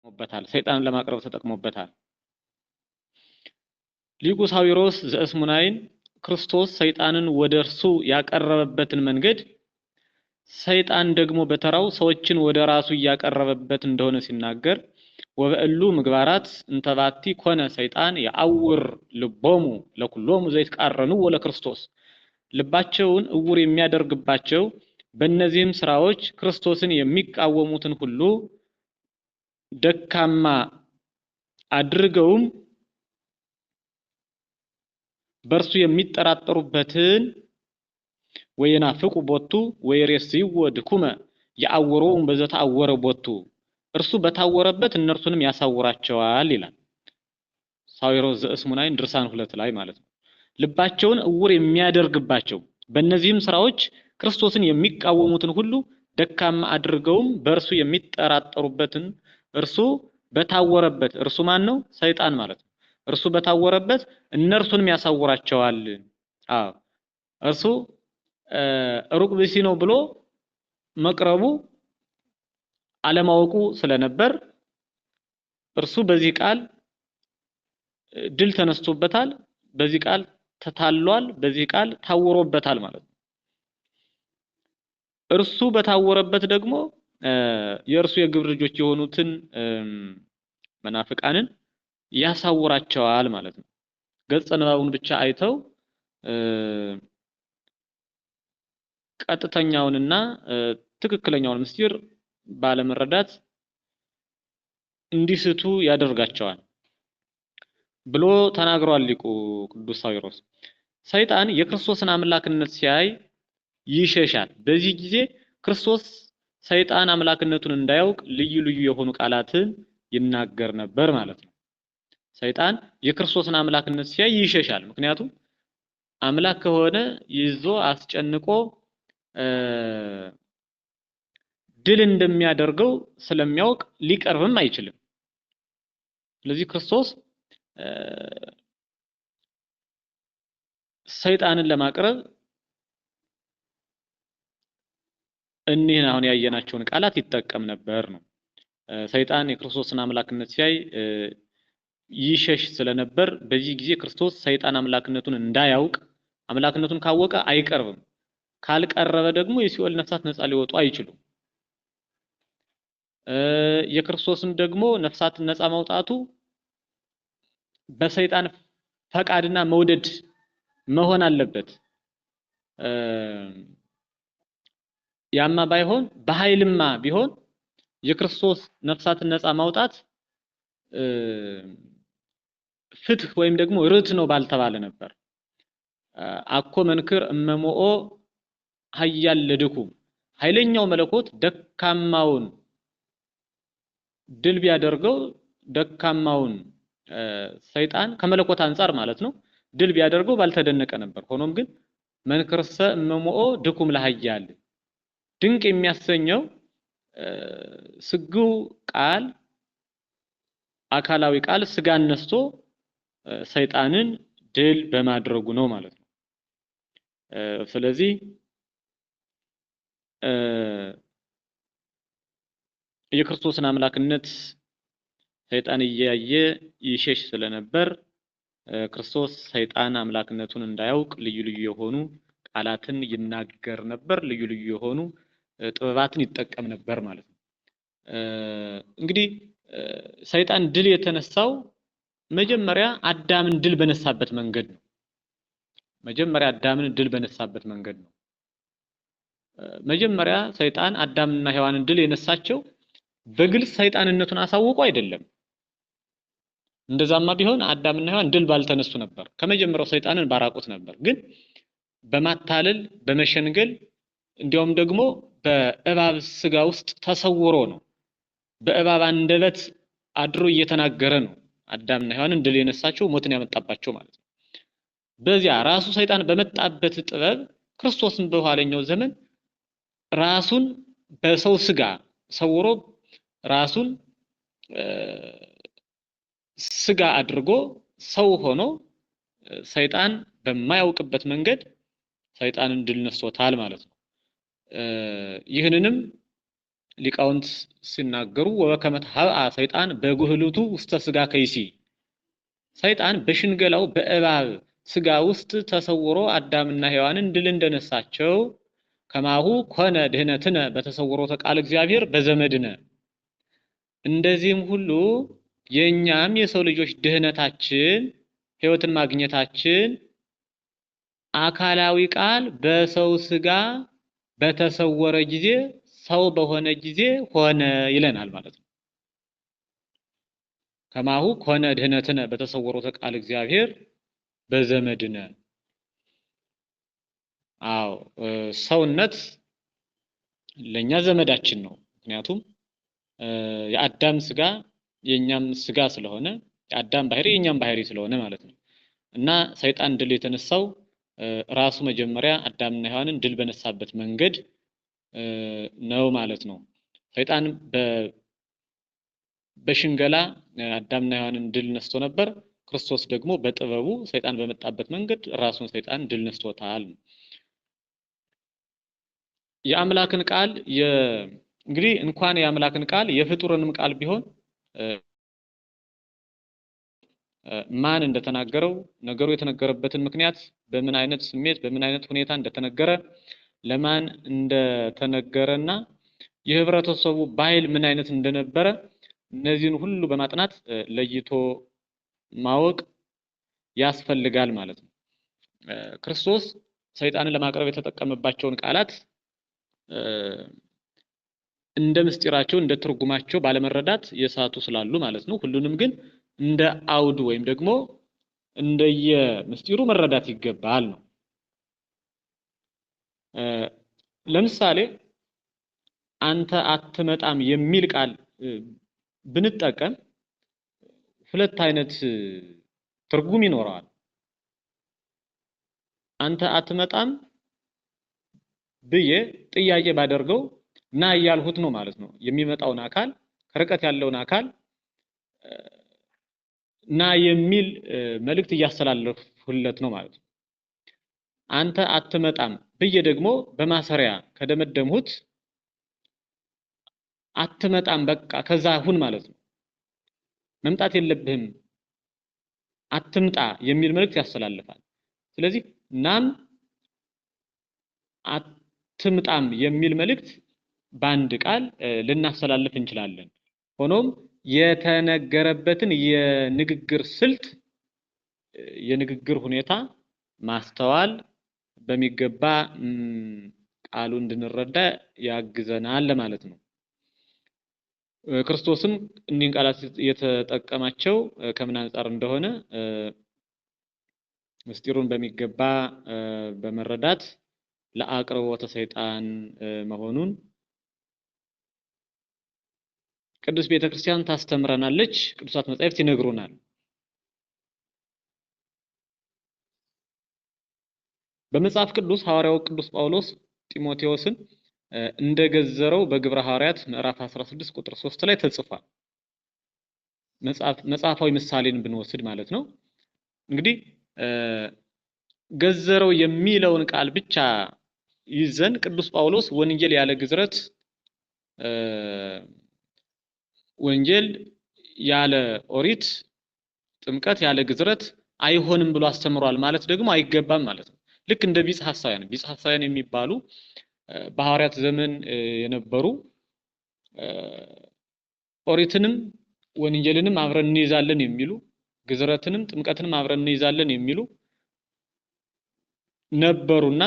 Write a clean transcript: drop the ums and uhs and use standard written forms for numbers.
ተጠቅሞበታል። ሰይጣንን ለማቅረብ ተጠቅሞበታል። ሊቁ ሳዊሮስ ዘእስሙናይን ክርስቶስ ሰይጣንን ወደርሱ ያቀረበበትን መንገድ ሰይጣን ደግሞ በተራው ሰዎችን ወደ ራሱ ያቀረበበት እንደሆነ ሲናገር ወበእሉ ምግባራት እንተባቲ ኮነ ሰይጣን ያአውር ልቦሙ ለኩሎሙ ዘይትቃረኑ ወለ ክርስቶስ ልባቸውን እውር የሚያደርግባቸው በእነዚህም ስራዎች ክርስቶስን የሚቃወሙትን ሁሉ ደካማ አድርገውም በርሱ የሚጠራጠሩበትን ወየናፍቁ ቦቱ ወይሬስዩ ወድኩመ ያአወሩም በዘታወረ ቦቱ እርሱ በታወረበት እነርሱንም ያሳውራቸዋል ይላል ሳዊሮስ ዘእስሙናይን ድርሳን 2 ላይ ማለት ነው። ልባቸውን እውር የሚያደርግባቸው በእነዚህም ስራዎች ክርስቶስን የሚቃወሙትን ሁሉ ደካማ አድርገውም በእርሱ የሚጠራጠሩበትን እርሱ በታወረበት እርሱ ማን ነው? ሰይጣን ማለት ነው። እርሱ በታወረበት እነርሱንም ያሳውራቸዋል። እርሱ ሩቅ ብእሲ ነው ብሎ መቅረቡ አለማወቁ ስለነበር እርሱ በዚህ ቃል ድል ተነስቶበታል፣ በዚህ ቃል ተታሏል፣ በዚህ ቃል ታውሮበታል ማለት ነው። እርሱ በታወረበት ደግሞ የእርሱ የግብር ልጆች የሆኑትን መናፍቃንን ያሳውራቸዋል ማለት ነው። ገጸ ንባቡን ብቻ አይተው ቀጥተኛውንና ትክክለኛውን ምስጢር ባለመረዳት እንዲስቱ ያደርጋቸዋል ብሎ ተናግሯል ሊቁ ቅዱስ ሳዊሮስ። ሰይጣን የክርስቶስን አምላክነት ሲያይ ይሸሻል። በዚህ ጊዜ ክርስቶስ ሰይጣን አምላክነቱን እንዳያውቅ ልዩ ልዩ የሆኑ ቃላትን ይናገር ነበር ማለት ነው። ሰይጣን የክርስቶስን አምላክነት ሲያይ ይሸሻል። ምክንያቱም አምላክ ከሆነ ይዞ አስጨንቆ ድል እንደሚያደርገው ስለሚያውቅ ሊቀርብም አይችልም። ስለዚህ ክርስቶስ ሰይጣንን ለማቅረብ እኒህን አሁን ያየናቸውን ቃላት ይጠቀም ነበር ነው። ሰይጣን የክርስቶስን አምላክነት ሲያይ ይሸሽ ስለነበር በዚህ ጊዜ ክርስቶስ ሰይጣን አምላክነቱን እንዳያውቅ አምላክነቱን ካወቀ አይቀርብም። ካልቀረበ ደግሞ የሲኦል ነፍሳት ነፃ ሊወጡ አይችሉም። የክርስቶስን ደግሞ ነፍሳት ነፃ ማውጣቱ በሰይጣን ፈቃድና መውደድ መሆን አለበት። ያማ ባይሆን በኃይልማ ቢሆን የክርስቶስ ነፍሳትን ነፃ ማውጣት ፍትህ ወይም ደግሞ ርት ነው ባልተባለ ነበር። አኮ መንክር እመሞኦ ኃያል ለድኩም ኃይለኛው መለኮት ደካማውን ድል ቢያደርገው ደካማውን ሰይጣን ከመለኮት አንፃር ማለት ነው ድል ቢያደርገው ባልተደነቀ ነበር። ሆኖም ግን መንክርሰ እመሞኦ ድኩም ለኃያል ድንቅ የሚያሰኘው ስግው ቃል አካላዊ ቃል ስጋን ነስቶ ሰይጣንን ድል በማድረጉ ነው ማለት ነው። ስለዚህ የክርስቶስን አምላክነት ሰይጣን እያየ ይሸሽ ስለነበር ክርስቶስ ሰይጣን አምላክነቱን እንዳያውቅ ልዩ ልዩ የሆኑ ቃላትን ይናገር ነበር፣ ልዩ ልዩ የሆኑ ጥበባትን ይጠቀም ነበር ማለት ነው። እንግዲህ ሰይጣን ድል የተነሳው መጀመሪያ አዳምን ድል በነሳበት መንገድ ነው። መጀመሪያ አዳምን ድል በነሳበት መንገድ ነው። መጀመሪያ ሰይጣን አዳምና ሔዋንን ድል የነሳቸው በግልጽ ሰይጣንነቱን አሳውቆ አይደለም። እንደዛማ ቢሆን አዳምና ሔዋን ድል ባልተነሱ ነበር። ከመጀመሪያው ሰይጣንን ባራቁት ነበር። ግን በማታለል በመሸንገል እንዲያውም ደግሞ በእባብ ስጋ ውስጥ ተሰውሮ ነው። በእባብ አንደበት አድሮ እየተናገረ ነው አዳምና ሔዋንን ድል የነሳቸው ሞትን ያመጣባቸው ማለት ነው። በዚያ ራሱ ሰይጣን በመጣበት ጥበብ ክርስቶስን በኋለኛው ዘመን ራሱን በሰው ስጋ ሰውሮ ራሱን ስጋ አድርጎ ሰው ሆኖ ሰይጣን በማያውቅበት መንገድ ሰይጣንን ድል ነስቶታል ማለት ነው። ይህንንም ሊቃውንት ሲናገሩ ወበከመ ተሀብአ ሰይጣን በጉህሉቱ ውስተ ስጋ ከይሲ ሰይጣን በሽንገላው በእባብ ስጋ ውስጥ ተሰውሮ አዳምና ሔዋንን ድል እንደነሳቸው ከማሁ ኮነ ድህነትነ በተሰውሮተ ቃል እግዚአብሔር በዘመድነ እንደዚህም ሁሉ የኛም የሰው ልጆች ድህነታችን ሕይወትን ማግኘታችን አካላዊ ቃል በሰው ስጋ በተሰወረ ጊዜ ሰው በሆነ ጊዜ ሆነ ይለናል ማለት ነው። ከማሁ ኮነ ድህነትነ በተሰወሮተ ቃል እግዚአብሔር በዘመድነ አዎ ሰውነት ለኛ ዘመዳችን ነው። ምክንያቱም የአዳም ስጋ የኛም ስጋ ስለሆነ የአዳም ባህሪ የኛም ባህሪ ስለሆነ ማለት ነው። እና ሰይጣን ድል የተነሳው ራሱ መጀመሪያ አዳምና ሔዋንን ድል በነሳበት መንገድ ነው ማለት ነው። ሰይጣን በሽንገላ አዳምና ሔዋንን ድል ነስቶ ነበር። ክርስቶስ ደግሞ በጥበቡ ሰይጣን በመጣበት መንገድ ራሱን ሰይጣን ድል ነስቶታል። የአምላክን ቃል እንግዲህ እንኳን የአምላክን ቃል የፍጡርንም ቃል ቢሆን ማን እንደተናገረው ነገሩ የተነገረበትን ምክንያት በምን አይነት ስሜት በምን አይነት ሁኔታ እንደተነገረ ለማን እንደተነገረና የህብረተሰቡ ባህል ምን አይነት እንደነበረ እነዚህን ሁሉ በማጥናት ለይቶ ማወቅ ያስፈልጋል ማለት ነው። ክርስቶስ ሰይጣንን ለማቅረብ የተጠቀመባቸውን ቃላት እንደ ምስጢራቸው እንደ ትርጉማቸው ባለመረዳት የሳቱ ስላሉ ማለት ነው። ሁሉንም ግን እንደ አውድ ወይም ደግሞ እንደየ ምስጢሩ መረዳት ይገባል ነው። ለምሳሌ አንተ አትመጣም የሚል ቃል ብንጠቀም ሁለት አይነት ትርጉም ይኖረዋል። አንተ አትመጣም ብዬ ጥያቄ ባደርገው ና ያልሁት ነው ማለት ነው። የሚመጣውን አካል ከርቀት ያለውን አካል ና የሚል መልእክት እያስተላለፍኩለት ነው ማለት ነው። አንተ አትመጣም ብዬ ደግሞ በማሰሪያ ከደመደምሁት አትመጣም በቃ ከዛ ሁን ማለት ነው። መምጣት የለብህም አትምጣ የሚል መልእክት ያስተላልፋል። ስለዚህ ናም አትምጣም የሚል መልእክት በአንድ ቃል ልናስተላልፍ እንችላለን። ሆኖም የተነገረበትን የንግግር ስልት የንግግር ሁኔታ ማስተዋል በሚገባ ቃሉ እንድንረዳ ያግዘናል ማለት ነው። ክርስቶስም እኒህን ቃላት የተጠቀማቸው ከምን አንፃር እንደሆነ ምስጢሩን በሚገባ በመረዳት ለአቅርቦተ ሰይጣን መሆኑን ቅዱስ ቤተክርስቲያን ታስተምረናለች። ቅዱሳት መጻሕፍት ይነግሩናል። በመጽሐፍ ቅዱስ ሐዋርያው ቅዱስ ጳውሎስ ጢሞቴዎስን እንደገዘረው በግብረ ሐዋርያት ምዕራፍ 16 ቁጥር 3 ላይ ተጽፏል። መጽሐፋዊ ምሳሌን ብንወስድ ማለት ነው። እንግዲህ ገዘረው የሚለውን ቃል ብቻ ይዘን ቅዱስ ጳውሎስ ወንጌል ያለ ግዝረት ወንጌል ያለ ኦሪት ጥምቀት ያለ ግዝረት አይሆንም ብሎ አስተምሯል ማለት ደግሞ አይገባም ማለት ነው። ልክ እንደ ቢጽ ሐሳውያን የሚባሉ በሐዋርያት ዘመን የነበሩ ኦሪትንም ወንጌልንም አብረን እንይዛለን የሚሉ ግዝረትንም ጥምቀትንም አብረን እንይዛለን የሚሉ ነበሩና